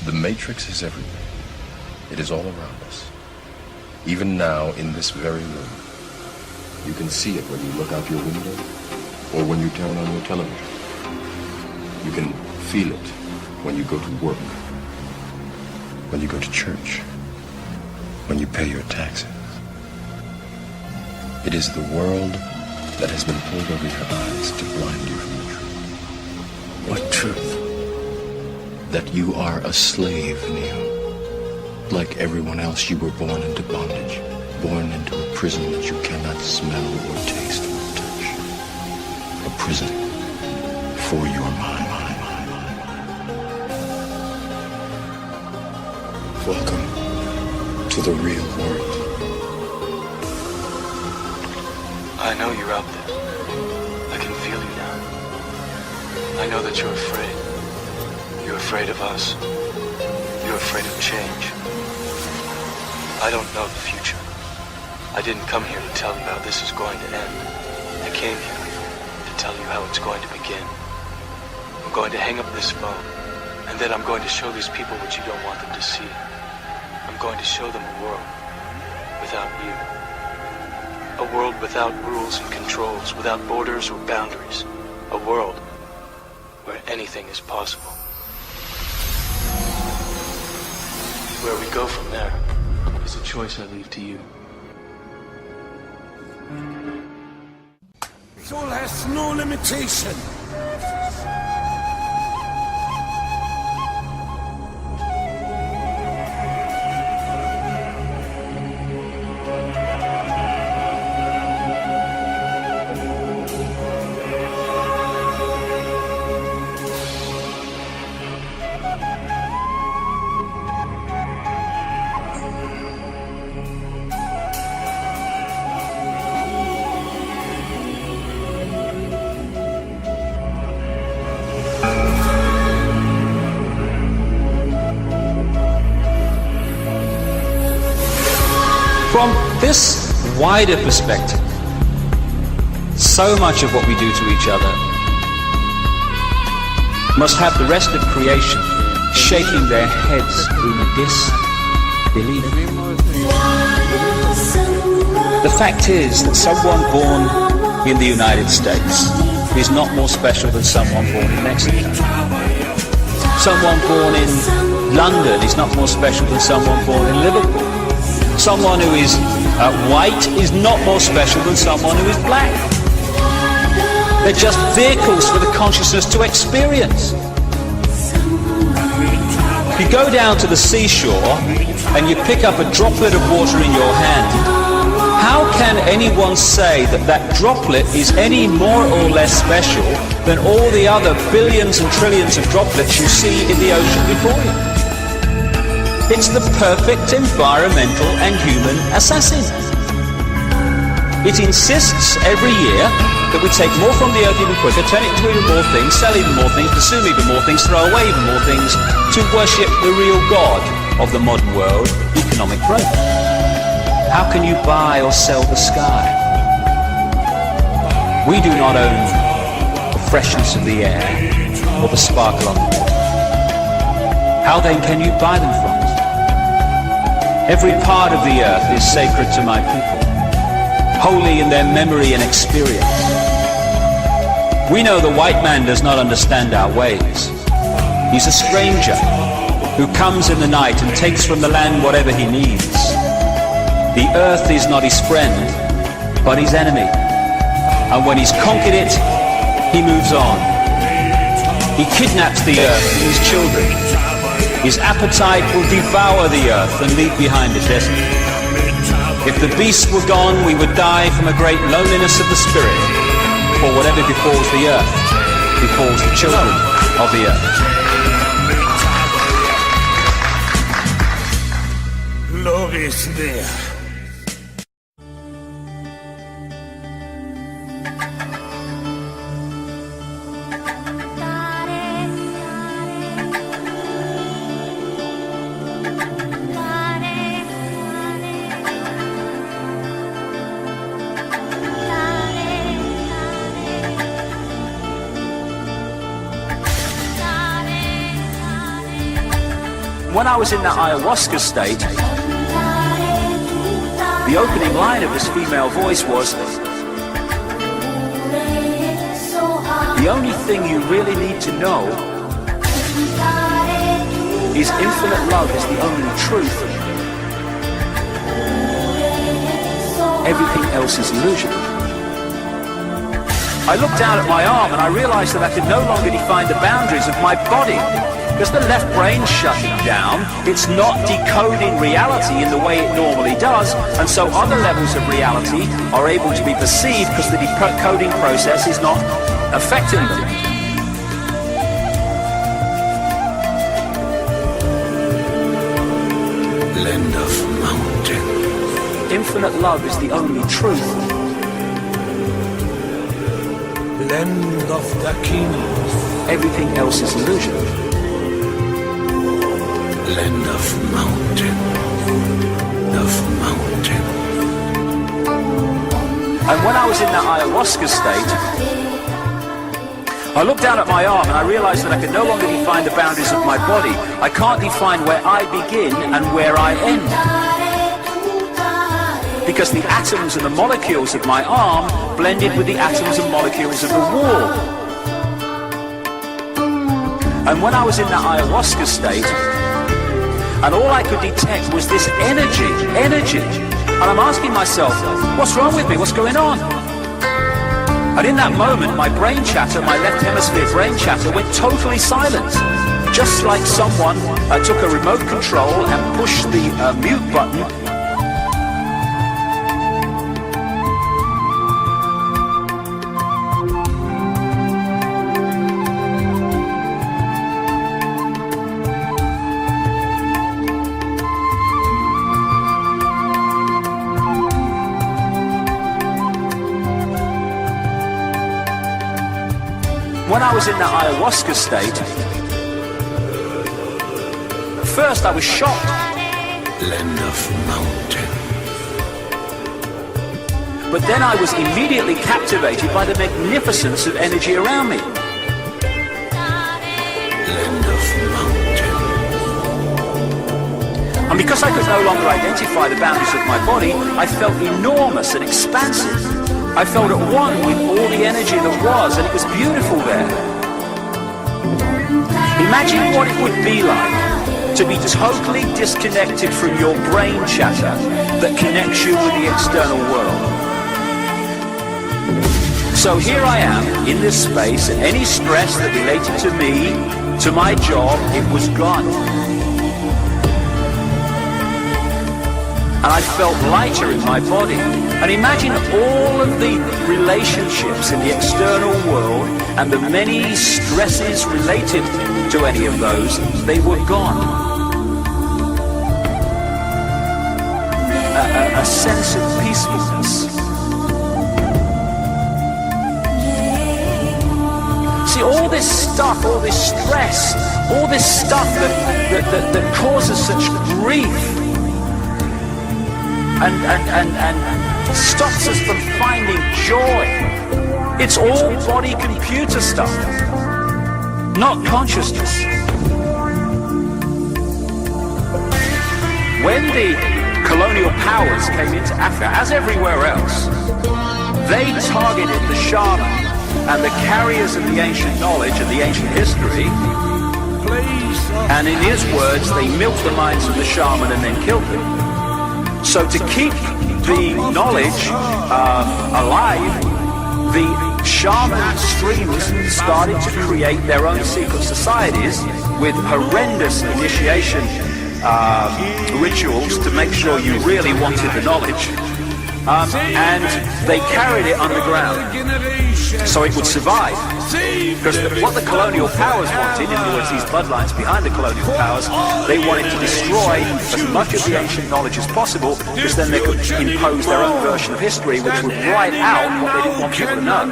The Matrix is everywhere. It is all around us. Even now, in this very room. You can see it when you look out your window or when you turn on your television. You can feel it when you go to work, when you go to church, when you pay your taxes. It is the world that has been pulled over your eyes to blind you from the truth. What truth? That you are a slave, Neo. Like everyone else, you were born into bondage, born into a prison that you cannot smell or taste or touch. A prison for your mind. Welcome to the real world. I know you're out there. I can feel you now. I know that you're afraid. You're afraid of us. You're afraid of change. I don't know the future. I didn't come here to tell you how this is going to end. I came here to tell you how it's going to begin. I'm going to hang up this phone, and then I'm going to show these people what you don't want them to see. I'm going to show them a world without you. A world without rules and controls, without borders or boundaries. A world where anything is possible. Where we go from there is a choice I leave to you. Soul has no limitation. From this wider perspective, so much of what we do to each other must have the rest of creation shaking their heads in disbelief. The fact is that someone born in the United States is not more special than someone born in Mexico. Someone born in London is not more special than someone born in Liverpool. Someone who is white is not more special than someone who is black. They're just vehicles for the consciousness to experience. If you go down to the seashore and you pick up a droplet of water in your hand, how can anyone say that that droplet is any more or less special than all the other billions and trillions of droplets you see in the ocean before you? It's the perfect environmental and human assassin. It insists every year that we take more from the earth even quicker, turn it into even more things, sell even more things, consume even more things, throw away even more things, to worship the real God of the modern world, economic growth. How can you buy or sell the sky? We do not own the freshness of the air or the sparkle on the water. How then can you buy them from us? Every part of the earth is sacred to my people, holy in their memory and experience. We know the white man does not understand our ways. He's a stranger who comes in the night and takes from the land whatever he needs. The earth is not his friend, but his enemy. And when he's conquered it, he moves on. He kidnaps the earth and his children. His appetite will devour the earth and leave behind a desert. If the beasts were gone, we would die from a great loneliness of the spirit. For whatever befalls the earth, befalls the children of the earth. Love is there. when I was in that ayahuasca state, the opening line of this female voice was, the only thing you really need to know is infinite love is the only truth. Everything else is illusion. I looked down at my arm and I realized that I could no longer define the boundaries of my body. Because the left brain's shutting down, it's not decoding reality in the way it normally does, and so other levels of reality are able to be perceived because the decoding process is not affecting them. Land of mountain. Infinite love is the only truth. Land of the kings. Everything else is illusion. Land of mountain. Of mountain. And when I was in that ayahuasca state, I looked down at my arm and I realized that I could no longer define the boundaries of my body. I can't define where I begin and where I end. Because the atoms and the molecules of my arm blended with the atoms and molecules of the wall. And when I was in that ayahuasca state, and all I could detect was this energy. And I'm asking myself, what's wrong with me? What's going on? And in that moment, my brain chatter, my left hemisphere brain chatter went totally silent. Just like someone took a remote control and pushed the mute button. When I was in that ayahuasca state, first I was shocked. Land of mountain. But then I was immediately captivated by the magnificence of energy around me. Land of mountain. And because I could no longer identify the boundaries of my body, I felt enormous and expansive. I felt at one with all the energy that was, and it was beautiful there. Imagine what it would be like to be totally disconnected from your brain chatter that connects you with the external world. So here I am in this space, and any stress that related to me, to my job, it was gone. And I felt lighter in my body. And imagine all of the relationships in the external world and the many stresses related to any of those, they were gone. A sense of peacefulness. See, all this stuff, all this stress, all this stuff that causes such grief, and stops us from finding joy. It's all body-computer stuff, not consciousness. When the colonial powers came into Africa, as everywhere else, they targeted the shaman and the carriers of the ancient knowledge and the ancient history, and in his words, they milked the minds of the shaman and then killed them. So to keep the knowledge alive, the shaman streams started to create their own secret societies with horrendous initiation rituals to make sure you really wanted the knowledge. And they carried it underground so it would survive. Because what the colonial powers wanted, in other words, these bloodlines behind the colonial powers, they wanted to destroy as much of the ancient knowledge as possible, because then they could impose their own version of history, which would write out what they didn't want people to know.